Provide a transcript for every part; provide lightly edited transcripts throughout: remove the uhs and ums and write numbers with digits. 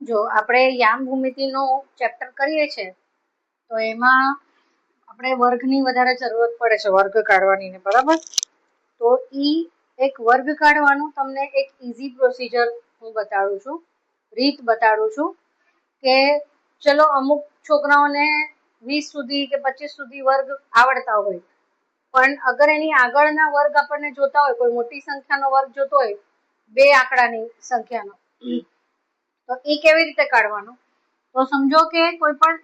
જો આપણે યામ ભૂમિતિનો ચેપ્ટર કરીએ છીએ તો એમાં આપણે વર્ગની વધારે જરૂરત પડે છે, વર્ગ કાઢવાની ને, બરાબર. તો એક વર્ગ કાઢવાનું તમને એક ઈઝી પ્રોસિજર હું બતાડું છું, રીત બતાડું છું કે ચલો અમુક છોકરાઓને 20 સુધી કે 25 સુધી વર્ગ આવડતા હોય, પણ અગર એની આગળના વર્ગ આપણને જોતા હોય, કોઈ મોટી સંખ્યાનો વર્ગ જોતો હોય, 2 આંકડાની સંખ્યાનો, તો એ કેવી રીતે કાઢવાનો? તો સમજો કે કોઈ પણ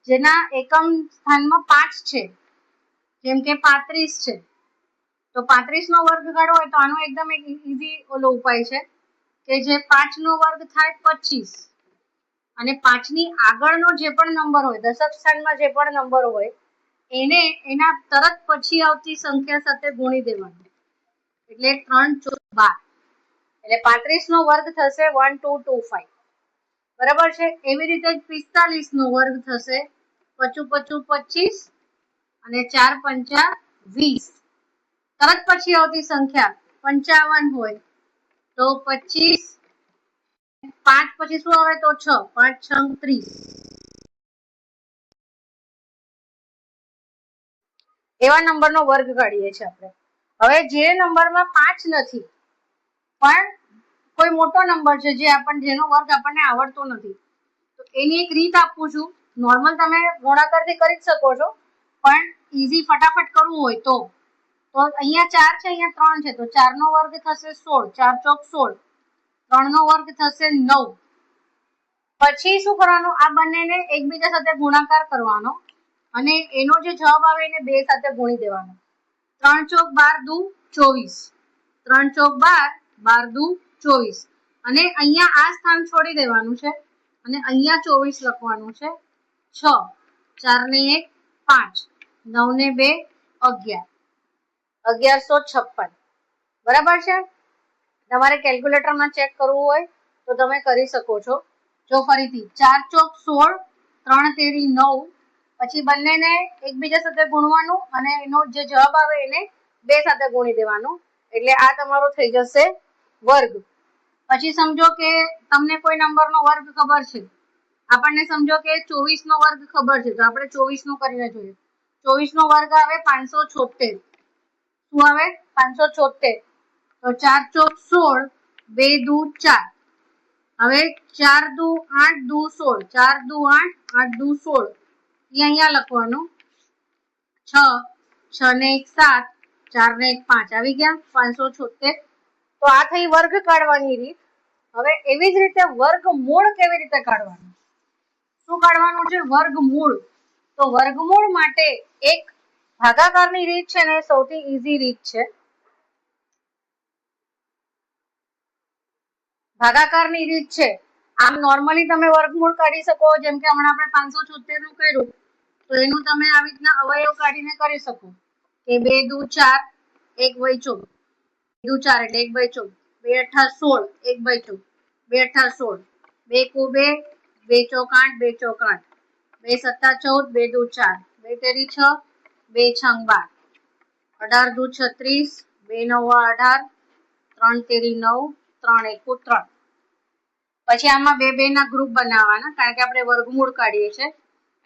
જેના એકમ સ્થાનમાં 5 છે, જેમ કે 35 છે, તો 35 નો વર્ગ કાઢવો હોય તો આનો એકદમ એક ઈઝી ઓલો ઉપાય છે કે જે 5 નો વર્ગ થાય 25 અને 5 ની આગળનો જે પણ નંબર હોય, દશક સ્થાનમાં જે પણ નંબર હોય, એને એના તરત પછી આવતી સંખ્યા સાથે ગુણી દેવાનું, એટલે 3 × 4 = 12, એટલે 35 નો વર્ગ થશે 1225, બરાબર છે. એવી રીતે 45 નો વર્ગ થશે 55 × 25 અને 4 × 5 = 20. તરત પછી આવતી સંખ્યા 55 હોય તો 25, 5 પછી શું આવે તો 6, 5 × 6 = 30, એવા નંબરનો વર્ગ કાઢીએ છીએ આપણે. હવે જે નંબરમાં 5 નથી પણ કોઈ મોટો નંબર છે જેનો વર્ગ આપણને આવડતો નથી, તો એની એક રીત આપું છું. નોર્મલ તમે ગુણાકારથી કરી શકો છો, પણ ઈઝી ફટાફટ કરવું હોય તો અહીંયા 4 છે, અહીંયા 3 છે, તો 4 નો વર્ગ થશે 16, 4 × 4 = 16, 3 નો વર્ગ થશે 9. પછી શું કરવાનું? આ બંનેને એકબીજા સાથે ગુણાકાર કરવાનો અને એનો જે જવાબ આવે એને 2 સાથે ગુણી દેવાનો. 3 × 12 = 24, 3 × 12 = 12 = 24, અને અહીંયા આ સ્થાન છોડી દેવાનું છે અને અહીંયા 24 લખવાનું છે. 6, 4 ને 1 5, 9 ને 2 11, 1156, બરાબર છે. તમારે કેલ્ક્યુલેટરમાં ચેક કરવું હોય તો તમે કરી શકો છો. જો ફરીથી 4 × 4 = 16, 3 × 9, પછી બંનેને એકબીજા સાથે ગુણવાનું અને એનો જે જવાબ આવે એને 2 સાથે ગુણી દેવાનું, એટલે આ તમારો થઈ જશે વર્ગ. પછી સમજો કે તમને કોઈ નંબરનો વર્ગ ખબર છે, આપણને સમજો કે 24 નો વર્ગ ખબર છે, તો આપણે 24 નો કરીને જોઈએ. 24 નો વર્ગ આવે 576, શું આવે 576, તો 4 × 4 = 2 × 2 = 4. હવે 4 × 2 = 8, 2 = 16, 4 × 2 = 8, 8 × 2 = 16, અહીંયા લખવાનું. 6, 6 ને 1 7, 4 ને 1 5, આવી ગયા 576. તો આ થઈ વર્ગ કાઢવાની રીત. હવે એવી જ રીતે વર્ગમૂળ કેવી રીતે કાઢવાનું? શું કાઢવાનું છે? વર્ગમૂળ. તો વર્ગમૂળ માટે એક ભાગાકારની રીત છે ને, સૌથી ઈઝી રીત છે. ભાગાકારની રીત છે. આમ નોર્મલી તમે વર્ગમૂળ કાઢી શકો, જેમ કે હમણાં આપણે 576 નું કર્યું, તો એનું તમે આવી રીતના અવયવ કાઢીને કરી શકો કે 2 × 2 = 4, 1 / 14, 2 × 4 એટલે 1 / 14, 2 × 8 = 16, 1 / 14, 2 × 8 = 16, 2 × 2 = 2, 2 × 8 = 2 × 8, 2 × 7 = 14, 2 × 2 = 4, 2 × 3 = 6, 2 × 6 = 12, 18 × 2 = 36, 2 × 9 = 18, 3 × 3 = 9, 3 × 1 = 3. પછી આમાં 2 2 ના ગ્રુપ બનાવવાના, કારણ કે આપણે વર્ગમૂળ કાઢીએ છીએ,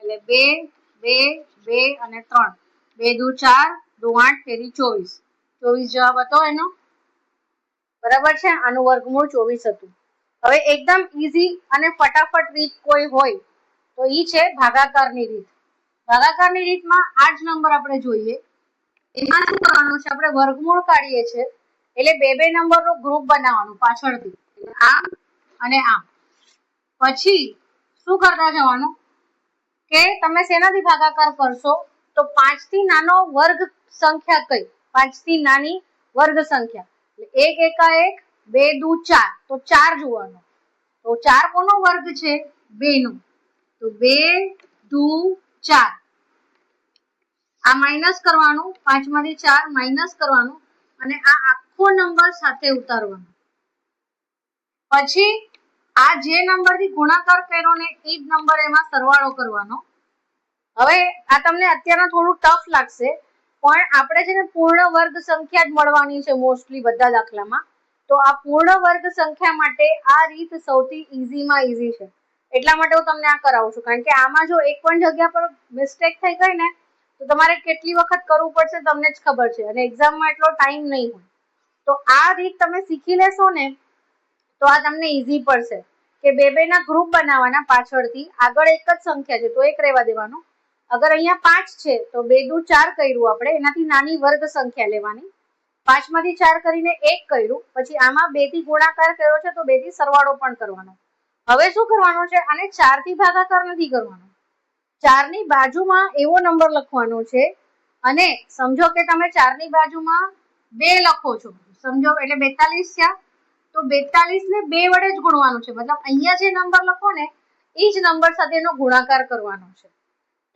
એટલે 2 2 2 અને 3, 2 × 2 = 4, 2 × 8 = 24, 24 જવાબ હતો એનો, બરાબર છે. આનું વર્ગમૂળ 24 હતું. હવે એકદમ ઈઝી અને ફટાફટ રીત કોઈ હોય તો ઈ છે ભાગાકારની રીત. ભાગાકારની રીતમાં આ જ નંબર આપણે જોઈએ, એમાં શું કરવાનું છે? આપણે વર્ગમૂળ કાઢીએ છીએ એટલે 2 2 નંબરનો ગ્રુપ બનાવવાનું પાછળથી, આમ અને આમ. પછી શું કરતા જવાનું કે તમે શેનાથી ભાગાકાર કરશો? તો 5 થી નાનો વર્ગ સંખ્યા કઈ? 5 થી નાની વર્ગ સંખ્યા, 1 × 1 = 2 × 2 = 4, તો 4 જોવાનો. તો 4 કોનો વર્ગ છે? 2 નો, તો 2 × 2 = 4. આ માઇનસ કરવાનું, 5 માંથી 4 માઇનસ કરવાનું અને આ આખો નંબર સાથે ઉતારવાનો. પછી આ જે નંબરથી ગુણાકાર કર્યો ને એ જ નંબર એમાં સરવાળો કરવાનો. હવે આ તમને અત્યારે થોડું ટફ લાગશે, પણ આપણે છે ને પૂર્ણ વર્ગ સંખ્યા જ મળવાની છે મોસ્ટલી બધા દાખલામાં, તો આ પૂર્ણ વર્ગ સંખ્યા માટે આ રીત સૌથી ઈઝીમાં ઈઝી છે, એટલા માટે હું તમને આ કરાવું છું. કારણ કે આમાં જો એક પણ જગ્યા પર મિસ્ટેક થઈ ગઈ ને તો તમારે કેટલી વખત કરવું પડશે તમને જ ખબર છે, અને એક્ઝામમાં એટલો ટાઈમ નહીં હોય. તો આ રીત તમે શીખી લેશો ને તો આ તમને ઈઝી પડશે કે બે ના ગ્રુપ બનાવવાના, પાછળથી આગળ એક જ સંખ્યા છે તો એક રહેવા દેવાનું. અગર અહીંયા 5 છે તો 2 દુ 4 કર્યું આપણે, એનાથી નાની વર્ગ સંખ્યા લેવાની. 5 માંથી 4 કરીને 1 કર્યું, પછી આમાં 2 થી ગુણાકાર કર્યો છે તો 2 થી સરવાળો પણ કરવાનો. હવે શું કરવાનું છે, આને 4 થી ભાગાકાર નથી કરવાનો, 4 ની બાજુમાં એવો નંબર લખવાનો છે, અને સમજો કે તમે 4 ની બાજુમાં 2 લખો છો, સમજો એટલે 42 થયા, તો 42 ને 2 વડે જ ગુણવાનું છે. મતલબ અહીંયા જે નંબર લખો ને એ જ નંબર સાથે એનો ગુણાકાર કરવાનો છે.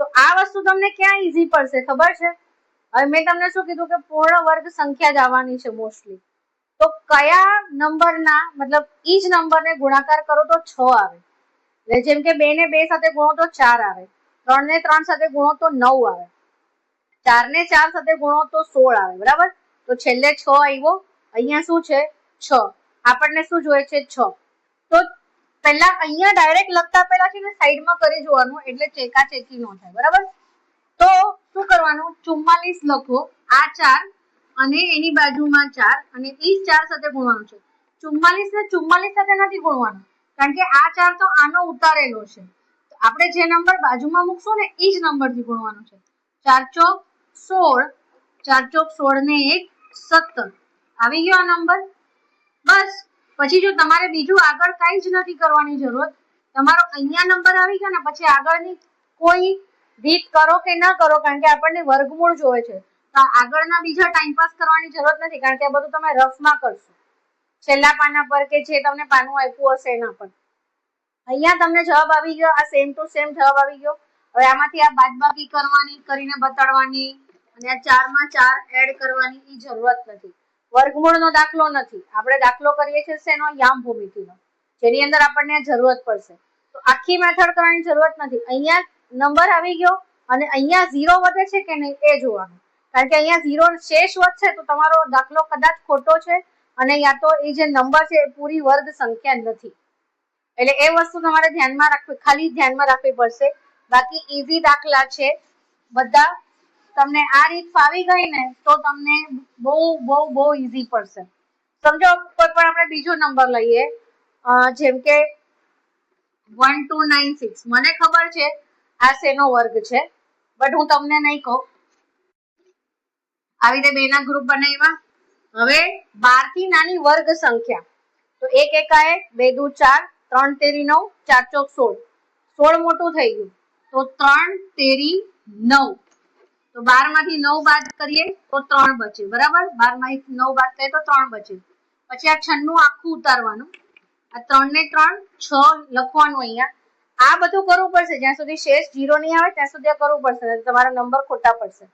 તો આ વસ્તુ તમને ક્યાં ઈઝી પડશે ખબર છે? હવે મેં તમને શું કીધું કે પૂર્ણ વર્ગ સંખ્યા જ આવવાની છે મોસ્ટલી. તો કયા નંબરના મતલબ ઈ જ નંબરને ગુણાકાર કરો તો 6 આવે. એટલે જેમ કે 2 ને 2 સાથે ગુણો તો 4 આવે, 3 ને 3 સાથે ગુણો તો 9 આવે, 4 ને 4 સાથે ગુણો તો 16 આવે. બરાબર, તો છેલ્લે 6 આવ્યો. અહીંયા શું છે 6, આપણને શું જોઈએ છે 6. તો પહેલા અહીંયા ડાયરેક્ટ લખતા પહેલા છે ને સાઈડમાં કરી જોવાનું, એટલે ચેકાચેકી ન થાય. બરાબર, તો શું કરવાનું, 44 લખો, આ 4 અને એની બાજુમાં 4 અને ઈ 4 સાથે ગુણવાનું છે. 44 ને 44 સાથે નથી ગુણવાનું, કારણ કે આ 4 તો આનો ઉતારેલો છે. આપણે જે નંબર બાજુમાં મૂકશું ને એ જ નંબરથી ગુણવાનો છે. 4 ચોક 16, 4 ચોક 16 ને 1 17, આવી ગયો આ નંબર. બસ, પછી જો તમારે બીજું આગળ કઈ જ નથી કરવાની જરૂર, તમારો અહીંયા નંબર આવી ગયો ને પછી આગળની કોઈ રીત કરો કે ના કરો, કારણ કે આપણને વર્ગમૂળ જોવે છે, તો આગળના બીજા ટાઈમપાસ કરવાની જરૂરત નથી, કારણ કે આ બધું તમે રફમાં કરશો છેલ્લા પાના પર કે જે તમને પાનું આપ્યું હશે એના પર. અહીંયા તમને જવાબ આવી ગયો, આ સેમ ટુ સેમ જવાબ આવી ગયો. હવે આમાંથી આ બાદબાકી કરવાની, કરીને બતાડવાની, અને આ 4 માં 4 એડ કરવાની એ જરૂરત નથી. વર્ગમૂળનો દાખલો નથી, આપણે દાખલો કરીએ છીએ શેનો, યામ ભૂમિતિનો, જેની અંદર આપણને જરૂરત પડશે. તો આખી મેથડ કરવાની જરૂરત નથી. અહીંયા નંબર આવી ગયો અને અહીંયા 0 વધે છે કે નહીં એ જોવાનું, કારણ કે અહીંયા 0 શેષ વધશે તો તમારો દાખલો કદાચ ખોટો છે, અને યા તો એ જે નંબર છે એ પૂરી વર્ગ સંખ્યા નથી. એટલે એ વસ્તુ તમારે ધ્યાનમાં રાખવી, ખાલી ધ્યાનમાં રાખવી પડશે. બાકી ઈઝી દાખલા છે બધા. તમને આ રીત ફાવી ગઈ ને તો તમને બહુ બહુ બહુ ઈઝી પડશે. સમજો કોઈ પણ આપણે બીજો નંબર લઈએ, જેમ કે 1296. મને ખબર છે આ શેનો વર્ગ છે, બટ હું તમને નહીં કહું. આવી રીતે 2 ના ગ્રુપ બનાવ્યા. હવે 12 થી નાની વર્ગ સંખ્યા, તો 1 એકા 1, 2 દુ 4, 3 તેરી 9, 4 ચોક 16, 16 મોટું થઈ ગયું તો 3 તેરી 9. તો 12 માંથી 9 બાદ કરીએ તો 3 બચે. બરાબર, 12 માંથી 9 બાદ કરીએ તો 3 બચે. પછી આ 96 આખું ઉતારવાનું, આ 3 ને 3 6 લખવાનું. અહીંયા આ બધું કરવું પડશે, જ્યાં સુધી શેષ 0 નહીં આવે ત્યાં સુધી આ કરવું પડશે, તમારા નંબર ખોટા પડશે.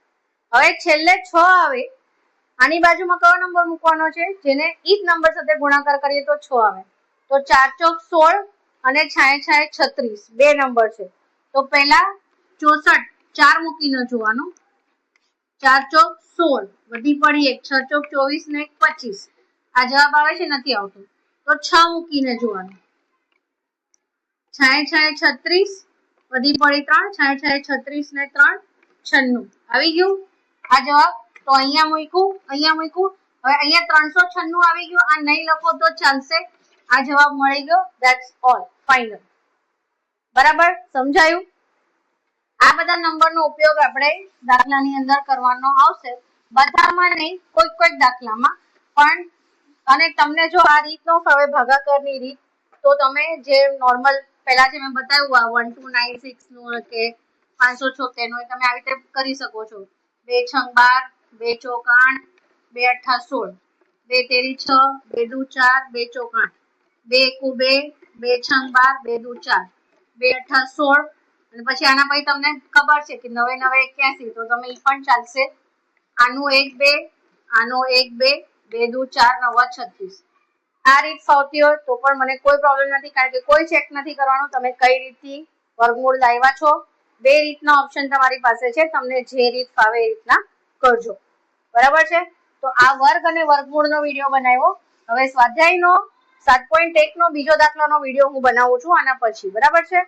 હવે છેલ્લે 6 આવે, આની બાજુમાં કયો નંબર મૂકવાનો છે, જેને ઈ જ નંબર સાથે ગુણાકાર કરીએ તો 6 આવે. તો 4 ચોક 16 અને 6 36, 2 નંબર છે. તો પહેલા 64 4 મૂકીને જોવાનું, 4 ચોક 16 વધી પડી 1, 6 ચોક 24 ને 25, આ જવાબ આવે છે, નથી આવતો તો 6 મૂકીને જોવાનું, 6 36 વધી પડી 3, 6 36 ને 3 96, આવી ગયું આ જવાબ. તો અહીંયા મૂક્યું, અહીંયા મૂક્યું. હવે અહીંયા 396 આવી ગયું, આ નહીં લખો તો ચાલશે, આ જવાબ મળી ગયો. That's all, final. બરાબર, સમજાયું? આ બધા નંબરનો ઉપયોગ આપણે દાખલાની અંદર કરવાનો આવશે, બધામાં નહીં, કોઈક દાખલામાં પણ. અને તમને જો આ રીત નો ફાવે ભાગાકારની રીત, તો તમે જે નોર્મલ પહેલા જે મેં બતાવ્યું આ 1296 નું કે 576 નું, તમે આવી રીતે કરી શકો છો. 2 છંગ 12, 2 ચોક 8, 2 અઠ્ઠા 16, 2 તેરી 6, 2 દુ 4, 2 ચોક 8, 2 એકુ 2, 2 છંગ 12, 2 દુ 4, 2 અઠ્ઠા 16, અને પછી આના પછી તમને ખબર છે કે 9 9 81, તો તમે ઈ પણ ચાલશે. આનું 1 2, આનો 1 2, 2 દુ 4 9 36. આ રીત ફાવતી હોય તો પણ મને કોઈ પ્રોબ્લેમ નથી, કારણ કે કોઈ ચેક નથી કરવાનું તમે કઈ રીતથી વર્ગમૂળ લાવ્યા છો. 2 રીતના ઓપ્શન તમારી પાસે છે, તમને જે રીત ફાવે એ રીતના કરજો. બરાબર છે? તો આ વર્ગ અને વર્ગમૂળનો વિડીયો બનાવ્યો. હવે સ્વાધ્યાયનો 7.1 નો બીજો દાખલાનો વિડીયો હું બનાવું છું આના પછી, બરાબર છે?